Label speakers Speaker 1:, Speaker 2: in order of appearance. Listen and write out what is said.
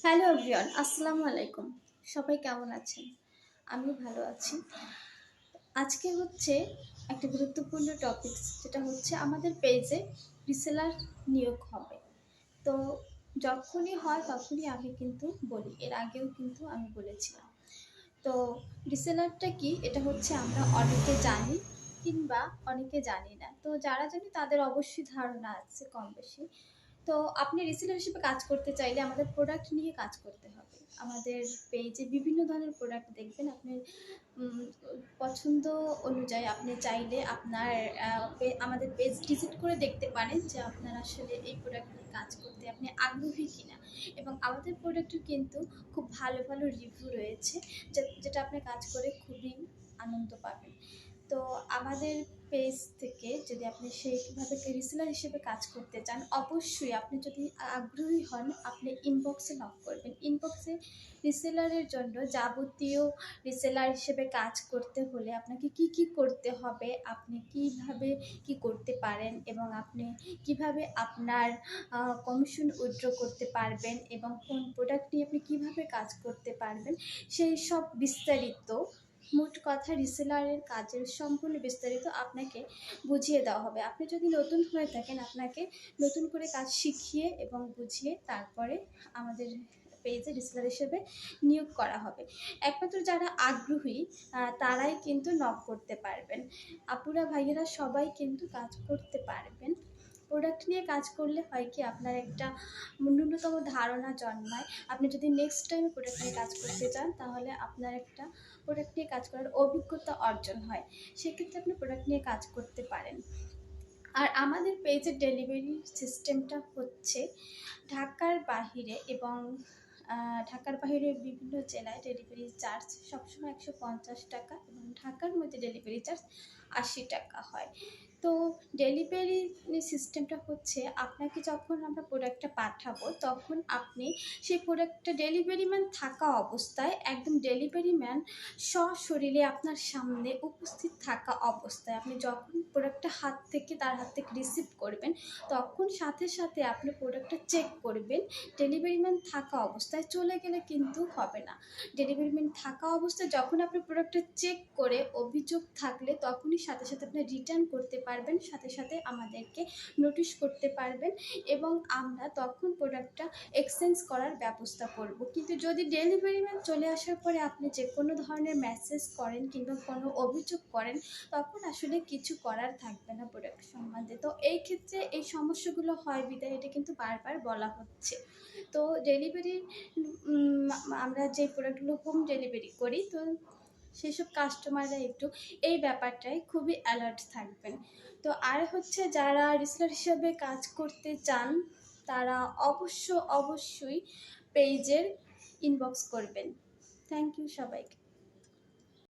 Speaker 1: Hello everyone, আসসালামু আলাইকুম। সবাই কেমন আছেন? আমি ভালো আছি। আজকে হচ্ছে একটা গুরুত্বপূর্ণ টপিকস, যেটা হচ্ছে আমাদের পেজে রিসেলার নিয়োগ হবে। তো যখনই হয় তখনই আমি কিন্তু বলি, এর আগেও কিন্তু আমি বলেছিলাম। তো রিসেলারটা কি, এটা হচ্ছে আমরা অনেকে জানি কিংবা অনেকে জানি না। তো যারা জানি তাদের অবশ্যই ধারণা আছে কম বেশি। তো আপনি রিসেলার হিসেবে কাজ করতে চাইলে আমাদের প্রোডাক্ট নিয়ে কাজ করতে হবে। আমাদের পেজে বিভিন্ন ধরনের প্রোডাক্ট দেখবেন। আপনি পছন্দ অনুযায়ী আপনি চাইলে আপনার আমাদের পেজ ভিজিট করে দেখতে পারেন যে আপনার আসলে এই প্রোডাক্ট নিয়ে কাজ করতে আপনি আগ্রহী কিনা। এবং আমাদের প্রোডাক্টের কিন্তু খুব ভালো ভালো রিভিউ রয়েছে, যেটা আপনি কাজ করে খুবই আনন্দ পাবেন। তো আমাদের পেজ থেকে যদি আপনি সেইভাবে রিসেলার হিসেবে কাজ করতে চান, অবশ্যই আপনি যদি আগ্রহী হন আপনি ইনবক্সে নক করবেন। ইনবক্সে রিসেলারের জন্য যাবতীয় রিসেলার হিসেবে কাজ করতে হলে আপনাকে কি কি করতে হবে, আপনি কিভাবে কি করতে পারেন, এবং আপনি কিভাবে আপনার কমিশন উইথড্র করতে পারবেন, এবং কোন প্রোডাক্ট নিয়ে আপনি কিভাবে কাজ করতে পারবেন, সেই সব বিস্তারিত, মোট কথা রিসেলারের কাজের সম্পূর্ণ বিস্তারিত আপনাকে বুঝিয়ে দেওয়া হবে। আপনি যদি নতুন হয়ে থাকেন, আপনাকে নতুন করে কাজ শিখিয়ে এবং বুঝিয়ে তারপরে আমাদের পেজে রিসেলার হিসেবে নিয়োগ করা হবে। একমাত্র যারা আগ্রহী তারাই কিন্তু নক করতে পারবেন। আপুরা ভাইয়েরা সবাই কিন্তু কাজ করতে পারবেন। প্রোডাক্ট নিয়ে কাজ করলে হয় কি, আপনার একটা ন্যূনতম ধারণা জন্মায়। আপনি যদি নেক্সট টাইম প্রোডাক্ট নিয়ে কাজ করতে চান, তাহলে আপনার একটা প্রোডাক্ট নিয়ে কাজ করার অভিজ্ঞতা অর্জন হয়। সেক্ষেত্রে আপনি প্রোডাক্ট নিয়ে কাজ করতে পারেন। আর আমাদের পেজের ডেলিভারি সিস্টেমটা হচ্ছে ঢাকার বাহিরে এবং ঢাকার বাইরে বিভিন্ন জেলায় ডেলিভারি চার্জ সবসময় 150 টাকা, এবং ঢাকার মধ্যে ডেলিভারি চার্জ 80 টাকা হয়। তো ডেলিভারি সিস্টেমটা হচ্ছে, আপনাকে যখন আমরা প্রোডাক্টটা পাঠাবো তখন আপনি সেই প্রোডাক্টটা ডেলিভারি ম্যান থাকা অবস্থায়, একদম ডেলিভারি ম্যান সশরীরে আপনার সামনে উপস্থিত থাকা অবস্থায়, আপনি যখন প্রোডাক্টটা তার হাত থেকে রিসিভ করবেন, তখন সাথে সাথে আপনি প্রোডাক্টটা চেক করবেন। ডেলিভারি ম্যান থাকা অবস্থায় চলে গেলে কিন্তু হবে না। ডেলিভারি ম্যান থাকা অবস্থায় যখন আপনি প্রোডাক্টটা চেক করে অভিযোগ থাকলে তখনই সাথে সাথে আপনি রিটার্ন করতে পারবেন, সাথে সাথে আমাদেরকে নোটিশ করতে পারবেন, এবং আমরা তখন প্রোডাক্টটা এক্সচেঞ্জ করার ব্যবস্থা করব। কিন্তু যদি ডেলিভারি ম্যান চলে আসার পরে আপনি যে কোনো ধরনের মেসেজ করেন কিংবা কোনো অভিযোগ করেন, তখন আসলে কিছু করার থাকবে না প্রোডাক্ট সম্বন্ধে। তো এই ক্ষেত্রে এই সমস্যাগুলো হয় বিধায় এটা কিন্তু বারবার বলা হচ্ছে। তো ডেলিভারি আমরা যে প্রোডাক্টগুলো হোম ডেলিভারি করি, তো সেসব কাস্টমাররা একটু এই ব্যাপারটায় খুবই অ্যালার্ট থাকবেন। তো আর হচ্ছে, যারা রিসেলার হিসেবে কাজ করতে চান তারা অবশ্যই পেজের ইনবক্স করবেন। থ্যাংক ইউ সবাইকে।